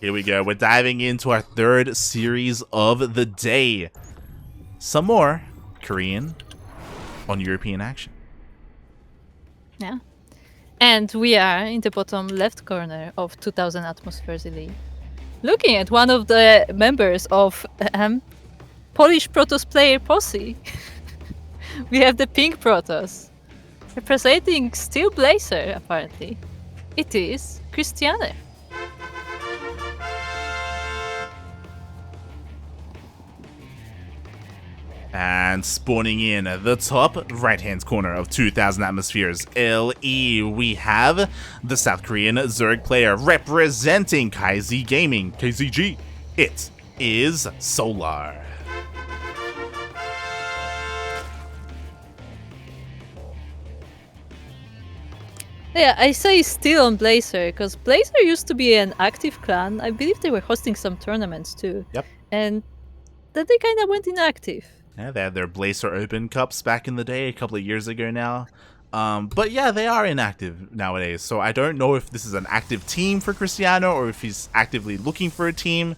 Here we go. We're diving into our third series of the day. Some more Korean on European action. Yeah. And we are in the bottom left corner of 2000 Atmospheres Elite. Looking at one of the members of Polish Protoss player posse. We have the pink Protoss. Representing Steel Blazer, apparently. It is Krystianer. And spawning in at the top right-hand corner of 2000 Atmospheres LE, we have the South Korean Zerg player representing KZ Gaming, KZG. It is Solar. Yeah, I say still on Blazer, because Blazer used to be an active clan. I believe they were hosting some tournaments too. Yep. And then they kind of went inactive. Yeah, they had their Blazer Open Cups back in the day, a couple of years ago now. But yeah, they are inactive nowadays, so I don't know if this is an active team for Krystianer or if he's actively looking for a team.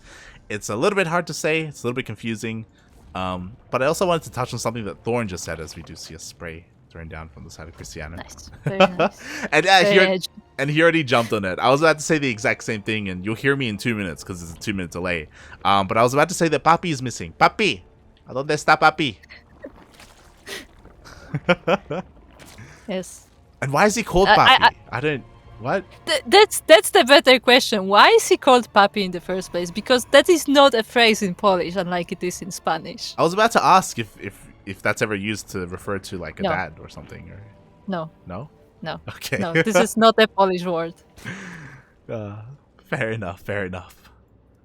It's a little bit hard to say, it's a little bit confusing. But I also wanted to touch on something that Thorn just said, as we do see a spray thrown down from the side of Krystianer. Nice. Very nice. and he already jumped on it. I was about to say the exact same thing, and you'll hear me in 2 minutes because it's a 2-minute delay. But I was about to say that Papi is missing. Papi! ¿Dónde está Papi? Yes. And why is he called Papi? I don't... What? That's the better question. Why is he called Papi in the first place? Because that is not a phrase in Polish, unlike it is in Spanish. I was about to ask if that's ever used to refer to like a dad or something. Or... No. No? No. Okay. No, this is not a Polish word. Fair enough. Fair enough.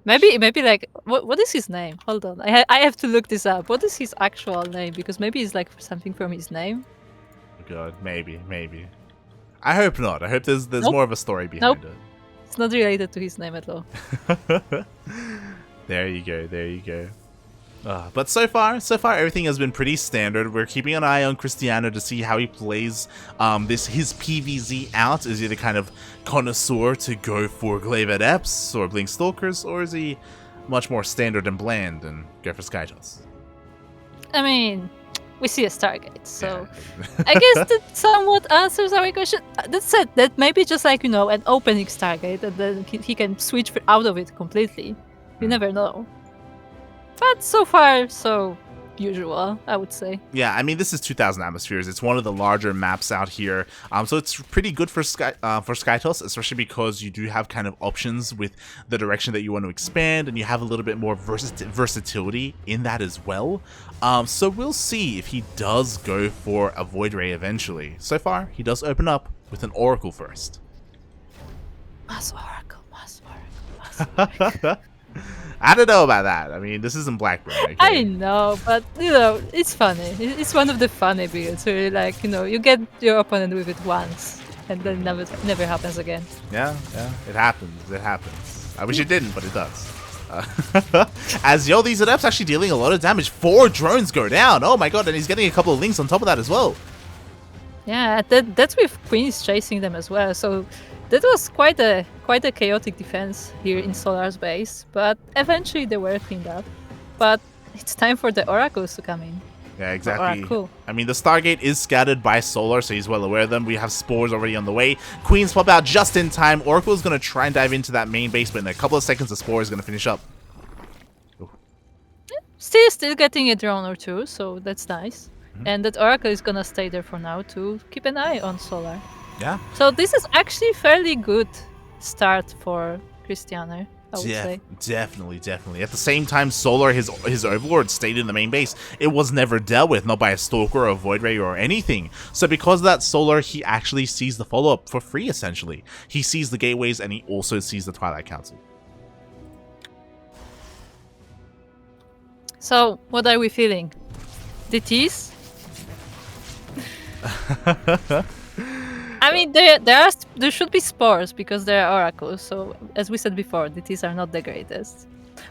Maybe like what is his name? Hold on, I have to look this up. What is his actual name? Because maybe it's like something from his name. Oh God, maybe. I hope not. I hope there's more of a story behind it. It's not related to his name at all. There you go. But so far everything has been pretty standard. We're keeping an eye on Krystianer to see how he plays his PvZ out. Is he the kind of connoisseur to go for Glaive Adepts or Blink Stalkers, or is he much more standard and bland and go for Skytoss? I mean, we see a Stargate, so I guess that somewhat answers our question. That said, that maybe just like, an opening Stargate, and then he can switch out of it completely. You never know. But so far, so usual, I would say. Yeah, I mean, this is 2000 Atmospheres. It's one of the larger maps out here. So it's pretty good for Skytoss, especially because you do have kind of options with the direction that you want to expand, and you have a little bit more versatility in that as well. So we'll see if he does go for a Void Ray eventually. So far, he does open up with an Oracle first. Mass Oracle. I don't know about that. I mean, this isn't Blackburn. Okay? I know, but it's funny. It's one of the funny builds where, like, you get your opponent with it once, and then never happens again. Yeah, it happens. I wish it didn't, but it does. As these adepts actually dealing a lot of damage. 4 drones go down. Oh my God, and he's getting a couple of links on top of that as well. Yeah, that's with Queens chasing them as well. So that was quite a chaotic defense here in Solar's base, but eventually they were cleaned up. But it's time for the Oracles to come in. Yeah, exactly. Oracle. I mean, the Stargate is scattered by Solar, so he's well aware of them. We have spores already on the way. Queens pop out just in time. Oracle is going to try and dive into that main base, but in a couple of seconds, the spore is going to finish up. Still getting a drone or two, so that's nice. And that Oracle is gonna stay there for now to keep an eye on Solar. Yeah. So this is actually fairly good start for Krystianer, I would say. Definitely. At the same time, Solar, his Overlord, stayed in the main base. It was never dealt with, not by a Stalker or a Void Ray or anything. So because of that, Solar, he actually sees the follow-up for free, essentially. He sees the gateways, and he also sees the Twilight Council. So, what are we feeling? DTs? I mean, there should be spores because they are oracles. So, as we said before, DTs are not the greatest.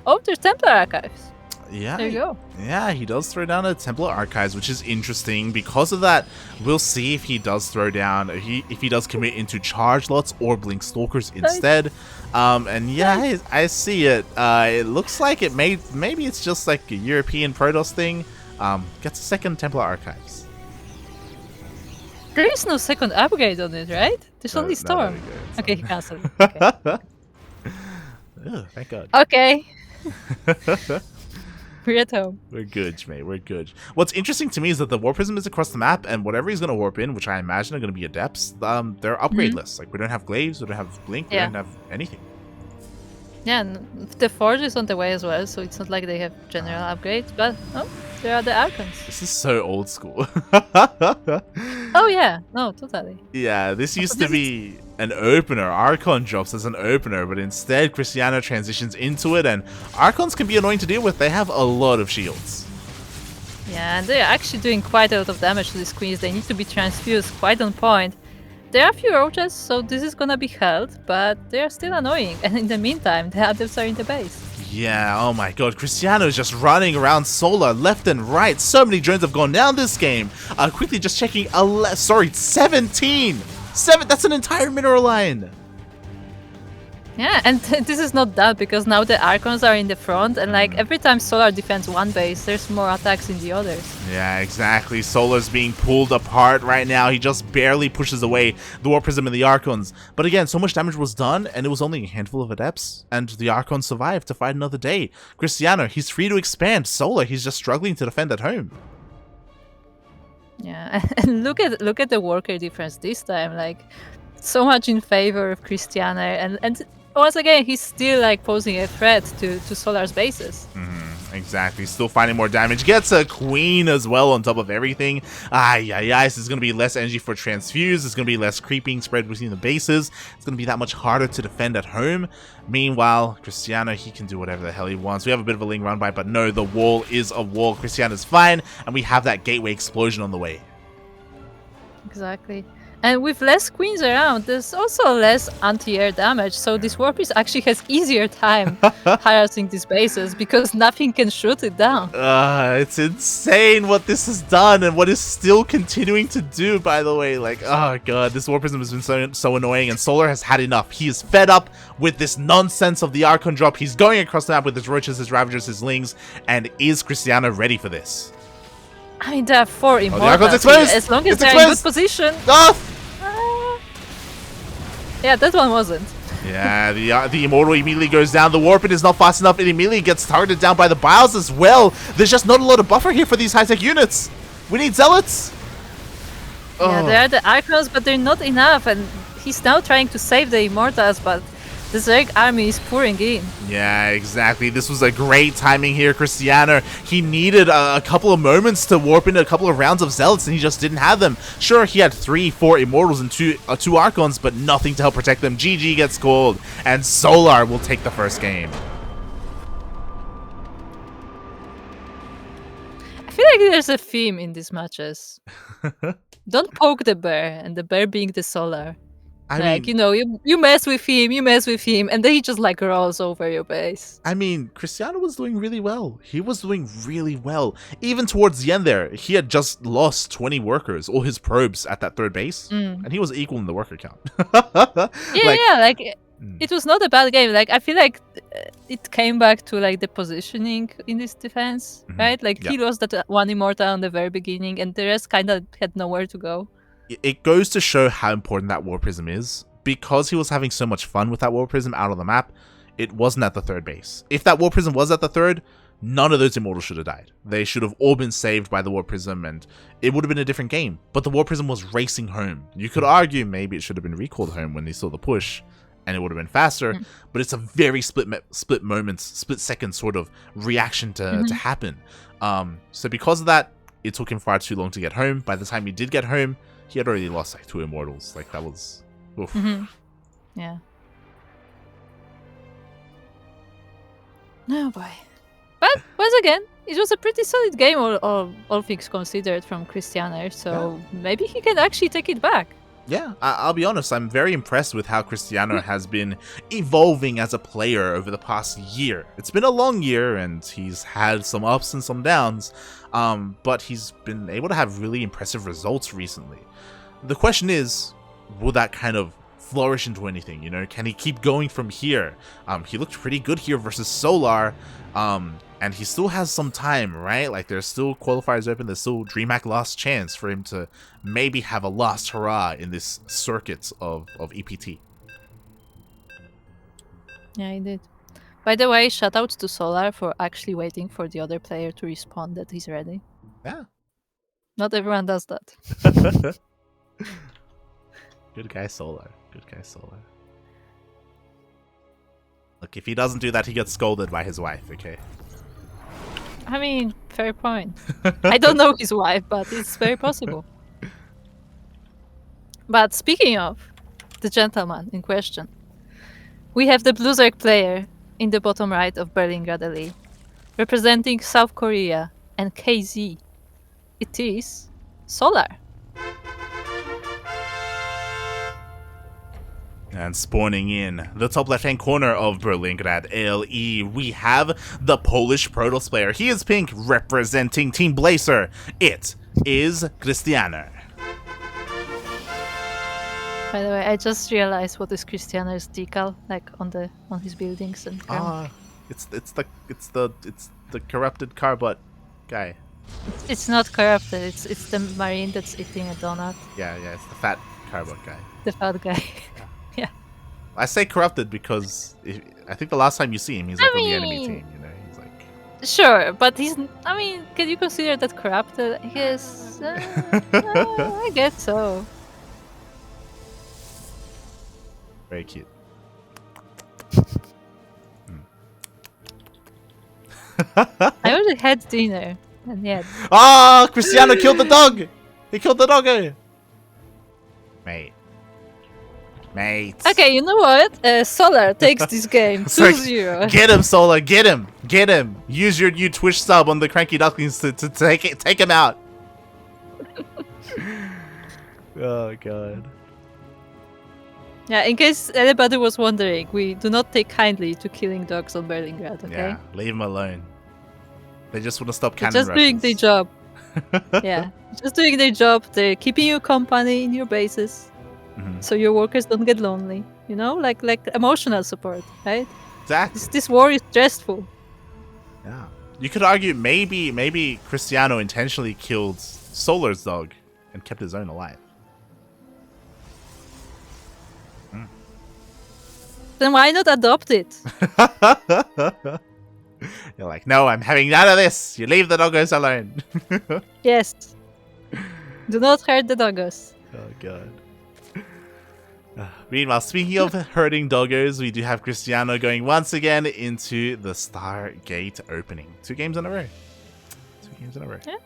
Oh, there's Templar Archives. Yeah. There you go. Yeah, he does throw down a Templar Archives, which is interesting. Because of that, we'll see if he does throw down, if he does commit into Charge Lots or Blink Stalkers instead. And yeah, I see it. It looks like maybe it's just like a European Protoss thing. Gets a second Templar Archives. There is no second upgrade on it, right? There's only Storm. Okay, he cancelled. Okay. Ugh, thank God. Okay. We're at home. We're good, mate. We're good. What's interesting to me is that the Warp Prism is across the map, and whatever he's going to warp in, which I imagine are going to be Adepts, they're upgrade lists. Like, we don't have Glaives, we don't have Blink, we don't have anything. Yeah, and the Forge is on the way as well, so it's not like they have general upgrades, but there are the Archons. This is so old school. Oh yeah, no, totally. Yeah, this used to be an opener. Archon drops as an opener, but instead Krystianer transitions into it, and Archons can be annoying to deal with. They have a lot of shields. Yeah, and they're actually doing quite a lot of damage to these queens. They need to be transfused quite on point. There are a few roaches, so this is gonna be held, but they are still annoying. And in the meantime, the others are in the base. Yeah, oh my god, Krystianer is just running around Solar left and right. So many drones have gone down this game. Quickly just checking, 17! That's an entire mineral line! Yeah, and this is not that, because now the Archons are in the front, and like every time Solar defends one base, there's more attacks in the others. Yeah, exactly. Solar's being pulled apart right now. He just barely pushes away the Warp Prism and the Archons. But again, so much damage was done, and it was only a handful of Adepts, and the Archons survived to fight another day. Krystianer, he's free to expand. Solar, he's just struggling to defend at home. Yeah, and look at the worker difference this time. Like, so much in favor of Krystianer, and once again, he's still like posing a threat to Solar's bases. Exactly, still finding more damage. Gets a queen as well on top of everything. This is going to be less energy for transfuse. It's going to be less creeping spread between the bases. It's going to be that much harder to defend at home. Meanwhile, Krystianer, he can do whatever the hell he wants. We have a bit of a Ling run by, but no, the wall is a wall. Krystianer's fine, and we have that gateway explosion on the way. Exactly. And with less queens around, there's also less anti-air damage, so this Warp Priest actually has easier time harassing these bases because nothing can shoot it down. It's insane what this has done and what is still continuing to do, by the way. Like, oh god, this Warp Prism has been so annoying, and Solar has had enough. He is fed up with this nonsense of the Archon drop. He's going across the map with his Roaches, his Ravagers, his Lings, and is Krystianer ready for this? I mean, there are 4 Immortals. The Archon's exposed! As long as It's they're in exposed! good position. Yeah, that one wasn't. Yeah, the Immortal immediately goes down. The Warpin is not fast enough. It immediately gets targeted down by the Biles as well. There's just not a lot of buffer here for these high-tech units. We need Zealots. Yeah, there are the Archons, but they're not enough. And he's now trying to save the Immortals, but the Zerg army is pouring in. Yeah, exactly. This was a great timing here, Krystianer. He needed a couple of moments to warp into a couple of rounds of Zealots, and he just didn't have them. Sure, he had 3-4 Immortals and two Archons, but nothing to help protect them. GG gets called, and Solar will take the first game. I feel like there's a theme in these matches. Don't poke the bear, and the bear being the Solar. I mean, you know, you mess with him, and then he just like rolls over your base. I mean, Krystianer was doing really well. He was doing really well. Even towards the end there, he had just lost 20 workers, all his probes at that third base, and he was equal in the worker count. It was not a bad game. Like, I feel like it came back to like the positioning in this defense, right? Like, he lost that one Immortal on the very beginning, and the rest kind of had nowhere to go. It goes to show how important that Warp Prism is. Because he was having so much fun with that Warp Prism out on the map, it wasn't at the third base. If that Warp Prism was at the third, none of those Immortals should have died. They should have all been saved by the Warp Prism, and it would have been a different game. But the Warp Prism was racing home. You could argue maybe it should have been recalled home when they saw the push, and it would have been faster, but it's a very split second sort of reaction to happen. So because of that, it took him far too long to get home. By the time he did get home, he had already lost like 2 Immortals. Like, that was... oof. Yeah. Oh boy. But once again, it was a pretty solid game, all things considered, from Krystianer. So maybe he can actually take it back. Yeah, I'll be honest, I'm very impressed with how Krystianer has been evolving as a player over the past year. It's been a long year, and he's had some ups and some downs, but he's been able to have really impressive results recently. The question is, will that kind of flourish into anything, you know? Can he keep going from here? He looked pretty good here versus Solar, and he still has some time, right? Like, there's still qualifiers open, there's still DreamHack last chance for him to maybe have a last hurrah in this circuit of EPT. Yeah, he did. By the way, shout out to Solar for actually waiting for the other player to respond that he's ready. Yeah. Not everyone does that. Good guy, Solar. Good guy, Solar. Look, if he doesn't do that, he gets scolded by his wife, okay? I mean, fair point. I don't know his wife, but it's very possible. But speaking of the gentleman in question, we have the Bluezerk player in the bottom right of Berlingrad LA, representing South Korea and KZ. It is Solar. And spawning in the top left-hand corner of Berlingrad LE, we have the Polish Protoss player. He is pink, representing Team Blazer. It is Krystianer. By the way, I just realized what is Krystianer's decal like on his buildings and. It's the corrupted carbot guy. It's not corrupted. It's the marine that's eating a donut. Yeah, it's the fat carbot guy. The fat guy. Yeah. I say corrupted because I think the last time you see him, he's like on the enemy team. You know, he's like. Sure, but he's. I mean, can you consider that corrupted? Yes, I guess so. Very cute. I already had dinner, and yet. Ah, Krystianer killed the dog. He killed the doggo. Mate. Okay, you know what? Solar takes this game 2-0. Get him, Solar. Get him. Get him. Use your new Twitch sub on the CranKy Ducklings to take him out. Oh god. Yeah, in case anybody was wondering, we do not take kindly to killing dogs on Berlingrad, okay? Yeah, leave them alone. They just want to stop cannon just rushes. doing their job. Yeah, just doing their job. They're keeping you company in your bases. So your workers don't get lonely, you know, like emotional support, right? Exactly. This war is stressful. Yeah. You could argue maybe Krystianer intentionally killed Solar's dog and kept his own alive. Then why not adopt it? You're like, no, I'm having none of this. You leave the doggos alone. Yes. Do not hurt the doggos. Oh god. Meanwhile, speaking of hurting doggos, we do have Krystianer going once again into the Stargate opening. 2 games in a row. 2 games in a row. Yeah.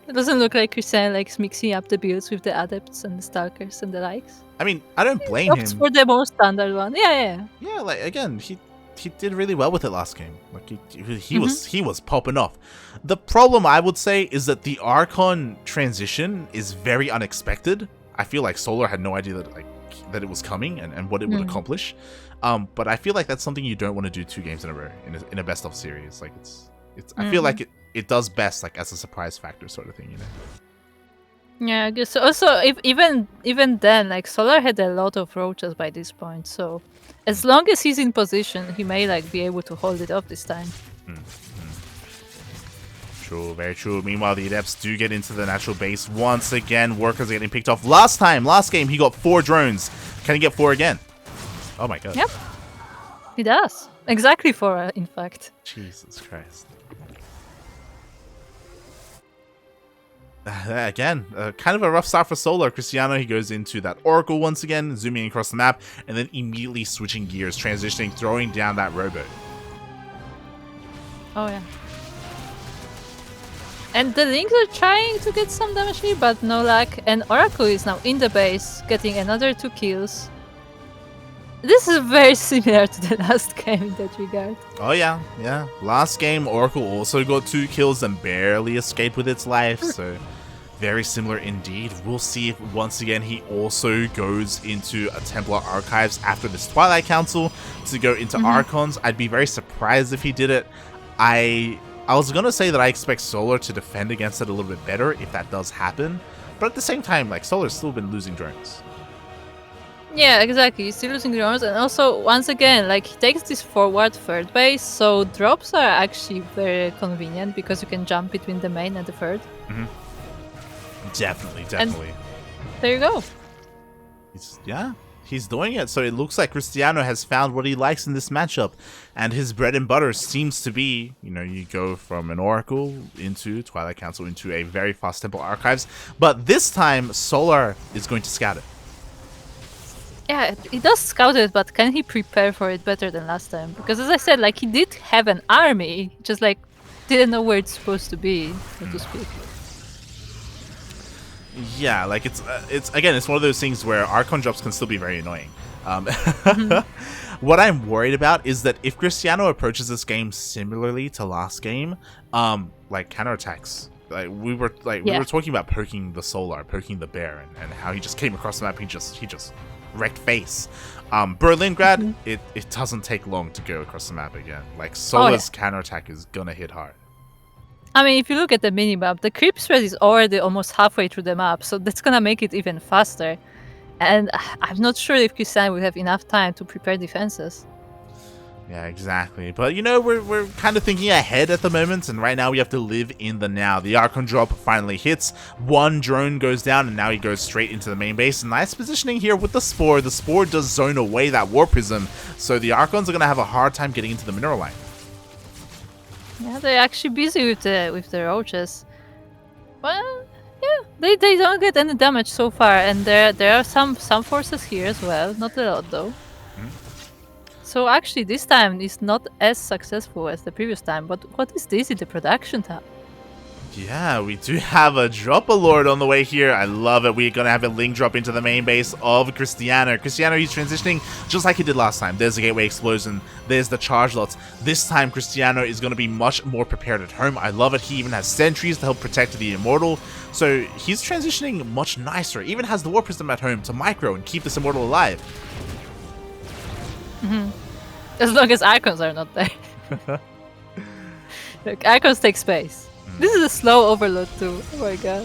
It doesn't look like Krystianer likes mixing up the builds with the adepts and the stalkers and the likes. I mean, I don't blame him. For the most standard one. Yeah. Yeah, like again, he did really well with it last game. Like he was popping off. The problem I would say is that the Archon transition is very unexpected. I feel like Solar had no idea that it was coming and what it would accomplish. But I feel like that's something you don't want to do 2 games in a row in a best of series. Like it's I feel like it does best like as a surprise factor sort of thing, you know. Yeah, I guess also if even then, like Solar had a lot of roaches by this point, so as long as he's in position, he may like be able to hold it off this time. True, very true. Meanwhile, the Adepts do get into the natural base once again. Workers are getting picked off. Last game, he got 4 drones. Can he get 4 again? Oh my god. Yep, he does. Exactly 4, in fact. Jesus Christ. Again, kind of a rough start for Solar. Krystianer, he goes into that Oracle once again, zooming across the map, and then immediately switching gears, transitioning, throwing down that rowboat. Oh yeah. And the Lynx are trying to get some damage here, but no luck. And Oracle is now in the base, getting another 2 kills. This is very similar to the last game in that regard. Oh yeah. Last game, Oracle also got 2 kills and barely escaped with its life, so Very similar indeed. We'll see if once again he also goes into a Templar Archives after this Twilight Council to go into Archons. I'd be very surprised if he did it. I was gonna say that I expect Solar to defend against it a little bit better if that does happen, but at the same time, like, Solar's still been losing drones. Yeah, exactly. He's still losing drones, and also once again, like, he takes this forward third base, so drops are actually very convenient because you can jump between the main and the third. Definitely. And there you go. He's doing it. So it looks like Krystianer has found what he likes in this matchup, and his bread and butter seems to be, you go from an Oracle into Twilight Council into a very fast Temple Archives, but this time Solar is going to scout it. Yeah, he does scout it, but can he prepare for it better than last time? Because as I said, like, he did have an army, just like didn't know where it's supposed to be, so to speak. Yeah, like it's one of those things where Archon drops can still be very annoying. What I'm worried about is that if Krystianer approaches this game similarly to last game, like counterattacks, like we were talking about poking the Solar, poking the bear, and how he just came across the map, he just wrecked face. Berlingrad, it doesn't take long to go across the map again. Like Solar's counterattack is gonna hit hard. I mean, if you look at the minimap, the creep spread is already almost halfway through the map, so that's gonna make it even faster. And I'm not sure if Krystianer will have enough time to prepare defenses. Yeah, exactly. But we're kind of thinking ahead at the moment, and right now we have to live in the now. The Archon drop finally hits, one drone goes down, and now he goes straight into the main base. Nice positioning here with the Spore. The Spore does zone away that War Prism, so the Archons are gonna have a hard time getting into the mineral line. Yeah, they're actually busy with the roaches. Well, yeah, they don't get any damage so far, and there are some forces here as well, not a lot though. So actually, this time is not as successful as the previous time. But what is this in the production tab? Yeah, we do have a Drop-a-Lord on the way here. I love it. We're going to have a link drop into the main base of Krystianer. Krystianer, he's transitioning just like he did last time. There's the Gateway Explosion. There's the Charge Lots. This time, Krystianer is going to be much more prepared at home. I love it. He even has sentries to help protect the Immortal. So he's transitioning much nicer. Even has the War Prism at home to micro and keep this Immortal alive. As long as Archons are not there. Look, Archons take space. This is a slow overload too. Oh my god.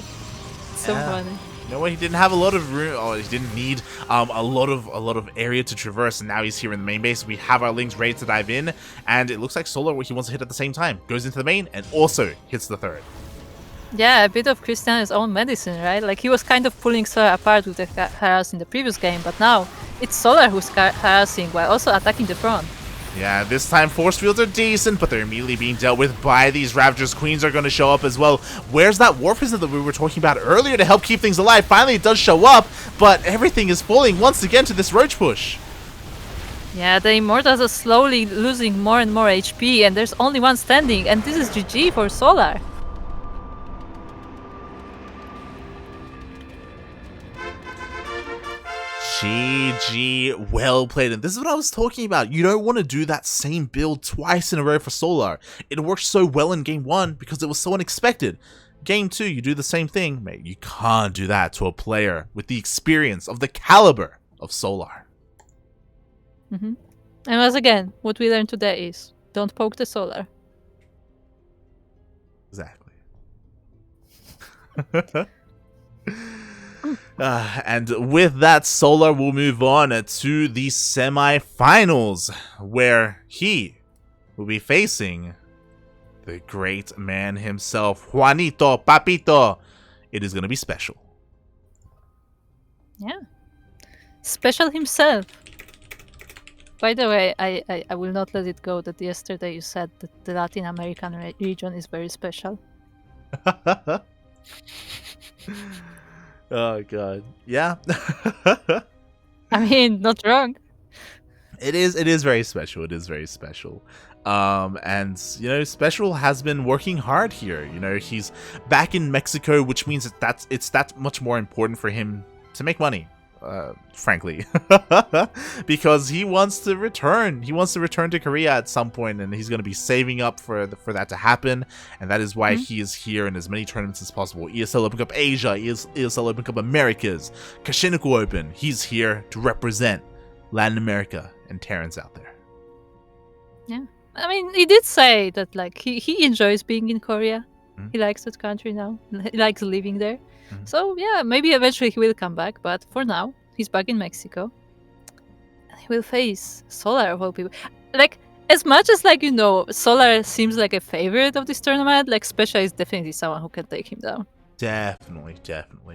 It's so funny. You know what? He didn't have a lot of room. Oh, he didn't need a lot of area to traverse, and now he's here in the main base. We have our links ready to dive in, and it looks like Solar, he wants to hit at the same time, goes into the main and also hits the third. Yeah, a bit of Krystianer's own medicine, right? Like, he was kind of pulling Solar apart with the harass in the previous game, but now it's Solar who's harassing while also attacking the front. Yeah, this time force fields are decent, but they're immediately being dealt with by these Ravagers. Queens are going to show up as well. Where's that War Prism that we were talking about earlier to help keep things alive? Finally, it does show up, but everything is falling once again to this Roach push. Yeah, the Immortals are slowly losing more and more HP, and there's only one standing, and this is GG for Solar. GG, well played. And this is what I was talking about. You don't want to do that same build twice in a row for Solar. It worked so well in game 1 because it was so unexpected. Game 2, you do the same thing. Mate, you can't do that to a player with the experience of the caliber of Solar. And once again, what we learned today is don't poke the Solar. Exactly. And with that, Solar will move on to the semi-finals, where he will be facing the great man himself, Juanito Papito. It is going to be special. Yeah. Special himself. By the way, I will not let it go that yesterday you said that the Latin American region is very special. Oh god. Yeah. I mean, not wrong. It is very special. It is very special. And Special has been working hard here. He's back in Mexico, which means it's that much more important for him to make money. frankly, because he wants to return. He wants to return to Korea at some point, and he's going to be saving up for that to happen. And that is why he is here in as many tournaments as possible. ESL Open Cup Asia, ESL Open Cup Americas, Kashynical Open. He's here to represent Latin America and Terrence out there. Yeah, I mean, he did say that like he enjoys being in Korea. He likes that country now. He likes living there. So yeah, maybe eventually he will come back. But for now, he's back in Mexico. He will face Solar of all people. Like, as much as like, you know, Solar seems like a favorite of this tournament, like Special is definitely someone who can take him down. Definitely.